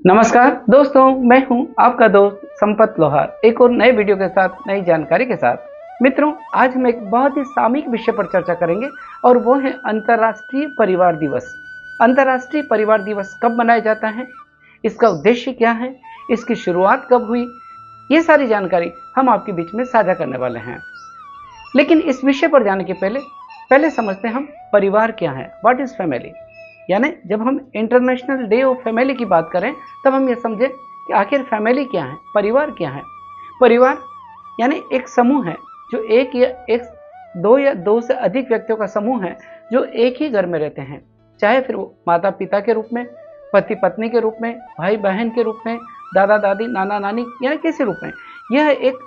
नमस्कार दोस्तों, मैं हूं आपका दोस्त संपत लोहार, एक और नए वीडियो के साथ नई जानकारी के साथ। मित्रों, आज हम एक बहुत ही सामयिक विषय पर चर्चा करेंगे और वो है अंतर्राष्ट्रीय परिवार दिवस। अंतर्राष्ट्रीय परिवार दिवस कब मनाया जाता है, इसका उद्देश्य क्या है, इसकी शुरुआत कब हुई, ये सारी जानकारी हम आपके बीच में साझा करने वाले हैं। लेकिन इस विषय पर जाने के पहले समझते हैं हम परिवार क्या है, व्हाट इज फैमिली। यानी जब हम इंटरनेशनल डे ऑफ फैमिली की बात करें तब हम ये समझें कि आखिर फैमिली क्या है, परिवार क्या है। परिवार यानी एक समूह है जो दो या दो से अधिक व्यक्तियों का समूह है जो एक ही घर में रहते हैं, चाहे फिर वो माता पिता के रूप में, पति पत्नी के रूप में, भाई बहन के रूप में, दादा दादी, नाना नानी, यानी किसी रूप में। यह एक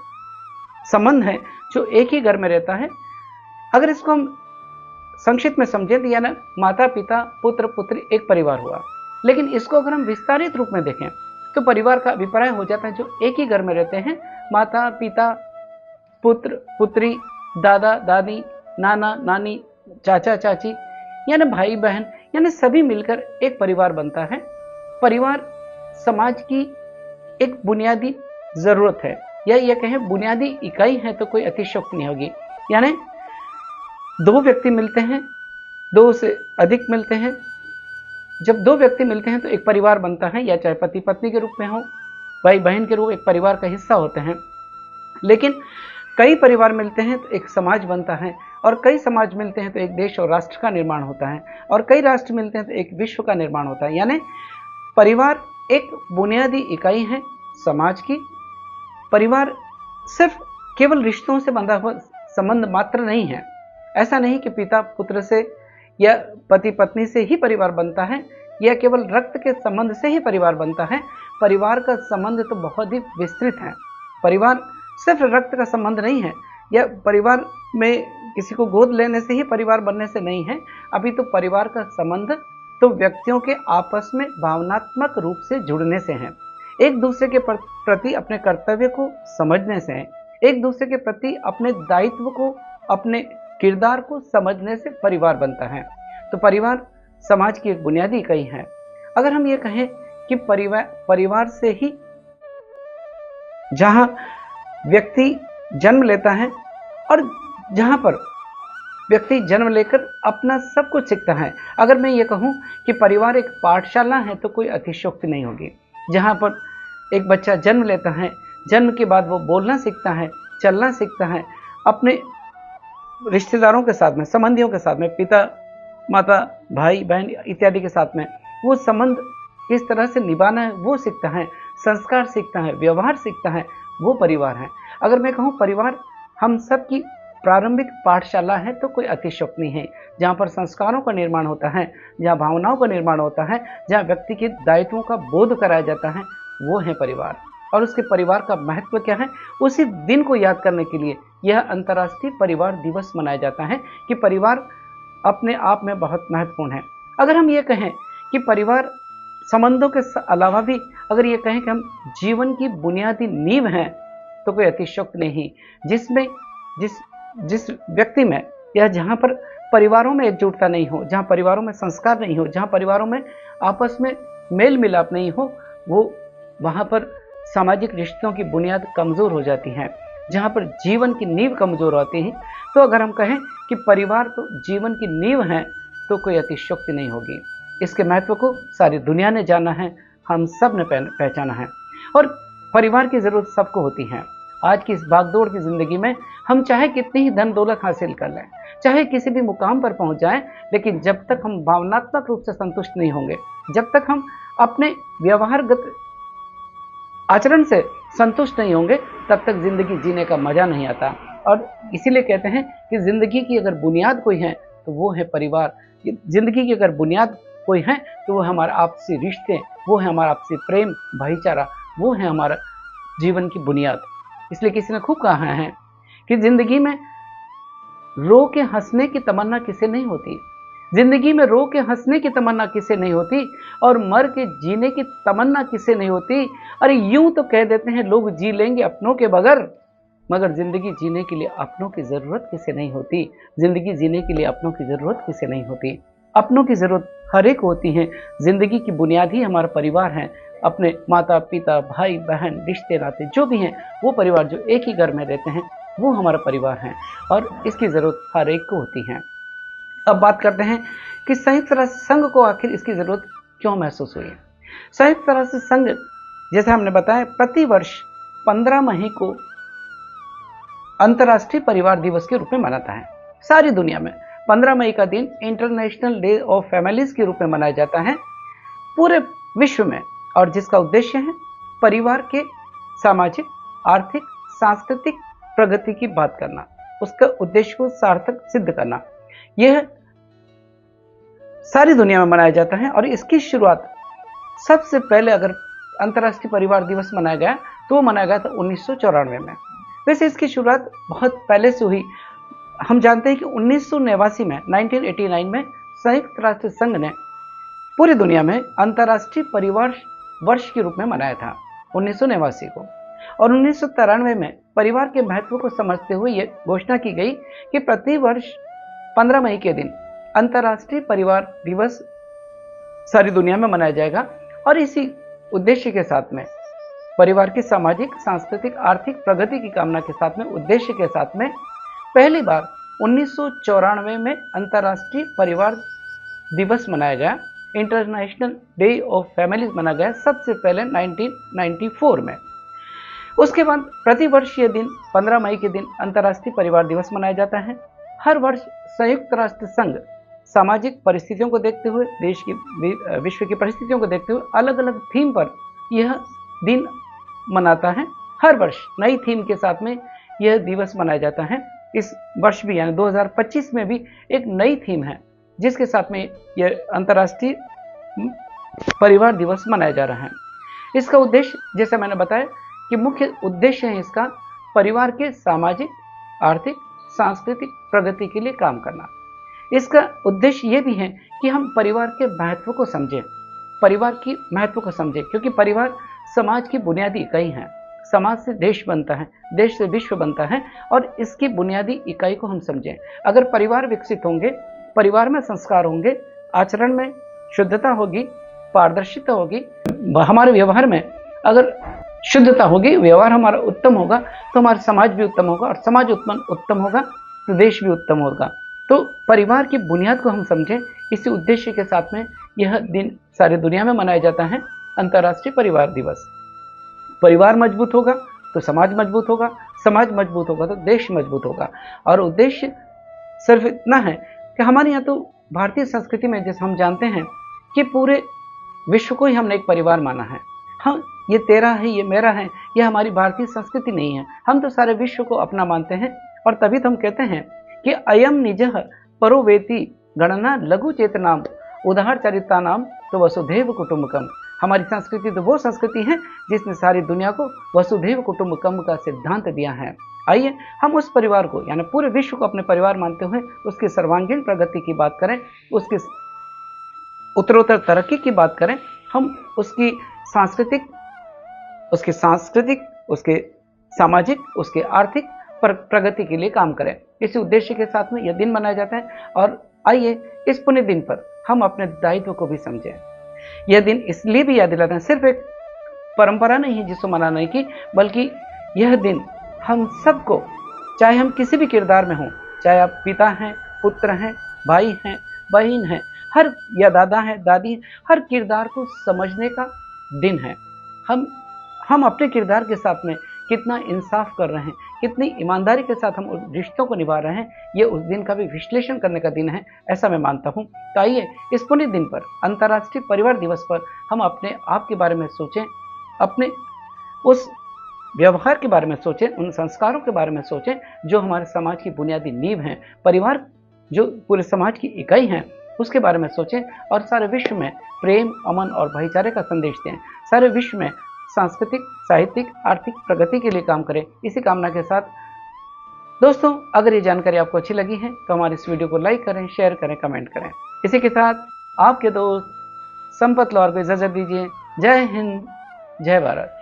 संबंध है जो एक ही घर में रहता है। अगर इसको हम संक्षिप्त में समझें तो यानी माता पिता पुत्र पुत्री एक परिवार हुआ। लेकिन इसको अगर हम विस्तारित रूप में देखें तो परिवार का अभिप्राय हो जाता है जो एक ही घर में रहते हैं, माता पिता पुत्र पुत्री, दादा दादी, नाना नानी, चाचा चाची, यानी भाई बहन, यानी सभी मिलकर एक परिवार बनता है। परिवार समाज की एक बुनियादी जरूरत है, या यह कहें बुनियादी इकाई है तो कोई अतिशयोक्ति नहीं होगी। यानी दो व्यक्ति मिलते हैं, दो से अधिक मिलते हैं, जब दो व्यक्ति मिलते हैं तो एक परिवार बनता है, या चाहे पति पत्नी के रूप में हो, भाई बहन के रूप एक परिवार का हिस्सा होते हैं। लेकिन कई परिवार मिलते हैं तो एक समाज बनता है, और कई समाज मिलते हैं तो एक देश और राष्ट्र का निर्माण होता है, और कई राष्ट्र मिलते हैं तो एक विश्व का निर्माण होता है। यानी परिवार एक बुनियादी इकाई है समाज की। परिवार सिर्फ केवल रिश्तों से बंधा हुआ संबंध मात्र नहीं है। ऐसा नहीं कि पिता पुत्र से या पति पत्नी से ही परिवार बनता है, या केवल रक्त के संबंध से ही परिवार बनता है। परिवार का संबंध तो बहुत ही विस्तृत है। परिवार सिर्फ रक्त का संबंध नहीं है, या परिवार में किसी को गोद लेने से ही परिवार बनने से नहीं है। अभी तो परिवार का संबंध तो व्यक्तियों के आपस में भावनात्मक रूप से जुड़ने से है, एक दूसरे के प्रति अपने कर्तव्य को समझने से है, एक दूसरे के प्रति अपने दायित्व को, अपने किरदार को समझने से परिवार बनता है। तो परिवार समाज की एक बुनियादी इकाई है। अगर हम ये कहें कि परिवार से ही जहां व्यक्ति जन्म लेता है और जहां पर व्यक्ति जन्म लेकर अपना सब कुछ सीखता है, अगर मैं ये कहूं कि परिवार एक पाठशाला है तो कोई अतिशयोक्ति नहीं होगी। जहां पर एक बच्चा जन्म लेता है, जन्म के बाद वो बोलना सीखता है, चलना सीखता है, अपने रिश्तेदारों के साथ में, संबंधियों के साथ में, पिता माता भाई बहन इत्यादि के साथ में वो संबंध किस तरह से निभाना है वो सीखता है, संस्कार सीखता है, व्यवहार सीखता है, वो परिवार है। अगर मैं कहूँ परिवार हम सब की प्रारंभिक पाठशाला है तो कोई अतिशयोक्ति नहीं है। जहाँ पर संस्कारों का निर्माण होता है, जहाँ भावनाओं का निर्माण होता है, जहाँ व्यक्ति के दायित्वों का बोध कराया जाता है, वो है परिवार। और उसके परिवार का महत्व क्या है, उसी दिन को याद करने के लिए यह अंतर्राष्ट्रीय परिवार दिवस मनाया जाता है कि परिवार अपने आप में बहुत महत्वपूर्ण है। अगर हम ये कहें कि परिवार संबंधों के अलावा भी अगर ये कहें कि हम जीवन की बुनियादी नींव हैं तो कोई अतिशयोक्ति नहीं। जिसमें जिस व्यक्ति में या जहाँ पर परिवारों में एकजुटता नहीं हो, जहाँ परिवारों में संस्कार नहीं हो, जहाँ परिवारों में आपस में मेल मिलाप नहीं हो, वो वहाँ पर सामाजिक रिश्तों की बुनियाद कमज़ोर हो जाती है। जहाँ पर जीवन की नींव कमज़ोर होती है, तो अगर हम कहें कि परिवार तो जीवन की नींव है तो कोई अतिशयोक्ति नहीं होगी। इसके महत्व को सारी दुनिया ने जाना है, हम सब ने पहचाना है, और परिवार की ज़रूरत सबको होती है। आज की इस भागदौड़ की ज़िंदगी में हम चाहे कितनी ही धन दौलत हासिल कर लें, चाहे किसी भी मुकाम पर पहुंच जाएं, लेकिन जब तक हम भावनात्मक रूप से संतुष्ट नहीं होंगे, जब तक हम अपने व्यवहारगत आचरण से संतुष्ट नहीं होंगे, तब तक जिंदगी जीने का मजा नहीं आता। और इसीलिए कहते हैं कि जिंदगी की अगर बुनियाद कोई है तो वो है परिवार। जिंदगी की अगर बुनियाद कोई है तो वो हमारा आपसी रिश्ते, वो है हमारा आपसी प्रेम भाईचारा, वो है हमारा जीवन की बुनियाद। इसलिए किसी ने खूब कहा है कि जिंदगी में रो के हंसने की तमन्ना किसे नहीं होती, जिंदगी में रो के हंसने की तमन्ना किसे नहीं होती, और मर के जीने की तमन्ना किसे नहीं होती। अरे यूं तो कह देते हैं लोग जी लेंगे अपनों के बगैर, मगर जिंदगी जीने के लिए अपनों की जरूरत किसे नहीं होती। जिंदगी जीने के लिए अपनों की जरूरत किसे नहीं होती। अपनों की जरूरत हर एक होती है। जिंदगी की बुनियाद ही हमारा परिवार है। अपने माता पिता भाई बहन रिश्ते नाते जो भी हैं, वो परिवार जो एक ही घर में रहते हैं वो हमारा परिवार है और इसकी ज़रूरत हर एक को होती है। अब बात करते हैं कि संयुक्त राष्ट्र संघ को आखिर इसकी ज़रूरत क्यों महसूस हुई। संयुक्त राष्ट्र संघ जैसे हमने बताया प्रति वर्ष 15 मई को अंतर्राष्ट्रीय परिवार दिवस के रूप में मनाता है। सारी दुनिया में 15 मई का दिन इंटरनेशनल डे ऑफ फैमिलीज के रूप में मनाया जाता है पूरे विश्व में, और जिसका उद्देश्य है परिवार के सामाजिक आर्थिक सांस्कृतिक प्रगति की बात करना, उसका उद्देश्य को सार्थक सिद्ध करना। यह सारी दुनिया में मनाया जाता है और इसकी शुरुआत सबसे पहले अगर अंतर्राष्ट्रीय परिवार दिवस मनाया गया तो वो मनाया गया था 1994 में। वैसे इसकी शुरुआत बहुत पहले से हुई। हम जानते हैं कि 1989 में 1989 में संयुक्त राष्ट्र संघ ने पूरी दुनिया में अंतर्राष्ट्रीय परिवार वर्ष के रूप में मनाया था 1989 को, और 1993 में परिवार के महत्व को समझते हुए यह घोषणा की गई कि प्रति वर्ष 15 मई के दिन अंतर्राष्ट्रीय परिवार दिवस सारी दुनिया में मनाया जाएगा। और इसी उद्देश्य के साथ में परिवार की सामाजिक सांस्कृतिक आर्थिक प्रगति की कामना के साथ में उद्देश्य के साथ में पहली बार 1994 में अंतर्राष्ट्रीय परिवार दिवस मनाया गया, इंटरनेशनल डे ऑफ फैमिलीज मनाया गया सबसे पहले 1994 में। उसके बाद प्रतिवर्ष ये दिन 15 मई के दिन अंतर्राष्ट्रीय परिवार दिवस मनाया जाता है। हर वर्ष संयुक्त राष्ट्र संघ सामाजिक परिस्थितियों को देखते हुए देश की विश्व की परिस्थितियों को देखते हुए अलग अलग थीम पर यह दिन मनाता है। हर वर्ष नई थीम के साथ में यह दिवस मनाया जाता है। इस वर्ष भी यानी 2025 में भी एक नई थीम है जिसके साथ में यह अंतर्राष्ट्रीय परिवार दिवस मनाया जा रहा है। इसका उद्देश्य जैसा मैंने बताया कि मुख्य उद्देश्य है इसका परिवार के सामाजिक आर्थिक सांस्कृतिक प्रगति के लिए काम करना। इसका उद्देश्य ये भी है कि हम परिवार के महत्व को समझें, परिवार की महत्व को समझें, क्योंकि परिवार समाज की बुनियादी इकाई है। समाज से देश बनता है, देश से विश्व बनता है, और इसकी बुनियादी इकाई को हम समझें। अगर परिवार विकसित होंगे, परिवार में संस्कार होंगे, आचरण में शुद्धता होगी, पारदर्शिता होगी, हमारे व्यवहार में अगर शुद्धता होगी, व्यवहार हमारा उत्तम होगा तो हमारा समाज भी उत्तम होगा, और समाज उत्तम होगा तो देश भी उत्तम होगा। तो परिवार की बुनियाद को हम समझें, इसी उद्देश्य के साथ में यह दिन सारी दुनिया में मनाया जाता है, अंतर्राष्ट्रीय परिवार दिवस। परिवार मजबूत होगा तो समाज मजबूत होगा, समाज मजबूत होगा तो देश मजबूत होगा। और उद्देश्य सिर्फ इतना है कि हमारे यहाँ तो भारतीय संस्कृति में जैसे हम जानते हैं कि पूरे विश्व को ही हमने एक परिवार माना है। हाँ, ये तेरा है, ये मेरा है, ये हमारी भारतीय संस्कृति नहीं है। हम तो सारे विश्व को अपना मानते हैं, और तभी तो हम कहते हैं कि अयम निजः परो वेति गणना लघु चेतनाम उदाहर चरिता नाम तो वसुधैव कुटुंबकम। हमारी संस्कृति तो वो संस्कृति है जिसने सारी दुनिया को वसुधैव कुटुंबकम का सिद्धांत दिया है। आइए हम उस परिवार को यानी पूरे विश्व को अपने परिवार मानते हुए उसकी सर्वांगीण प्रगति की बात करें, उसकी उत्तरोत्तर तरक्की की बात करें, हम उसकी सांस्कृतिक, उसके सामाजिक, उसके आर्थिक प्रगति के लिए काम करें। इसी उद्देश्य के साथ में यह दिन मनाया जाता है। और आइए इस पुण्य दिन पर हम अपने दायित्व को भी समझें। यह दिन इसलिए भी याद दिलाते हैं, सिर्फ एक परंपरा नहीं है जिसको मनाने की, बल्कि यह दिन हम सबको, चाहे हम किसी भी किरदार में हों, चाहे आप पिता हैं, पुत्र हैं, भाई हैं, बहन हैं, हर या दादा हैं, दादी हैं, हर किरदार को समझने का दिन है। हम अपने किरदार के साथ में कितना इंसाफ कर रहे हैं, कितनी ईमानदारी के साथ हम उस रिश्तों को निभा रहे हैं, ये उस दिन का भी विश्लेषण करने का दिन है, ऐसा मैं मानता हूँ। तो आइए इस पुण्य दिन पर, अंतर्राष्ट्रीय परिवार दिवस पर, हम अपने आप के बारे में सोचें, अपने उस व्यवहार के बारे में सोचें, उन संस्कारों के बारे में सोचें जो हमारे समाज की बुनियादी नींव हैं। परिवार जो पूरे समाज की इकाई हैं उसके बारे में सोचें, और सारे विश्व में प्रेम, अमन और भाईचारे का संदेश दें। सारे विश्व में सांस्कृतिक, साहित्यिक, आर्थिक प्रगति के लिए काम करें। इसी कामना के साथ दोस्तों, अगर ये जानकारी आपको अच्छी लगी है तो हमारे इस वीडियो को लाइक करें, शेयर करें, कमेंट करें। इसी के साथ आपके दोस्त संपत लोहार को इजाजत दीजिए। जय हिंद, जय भारत।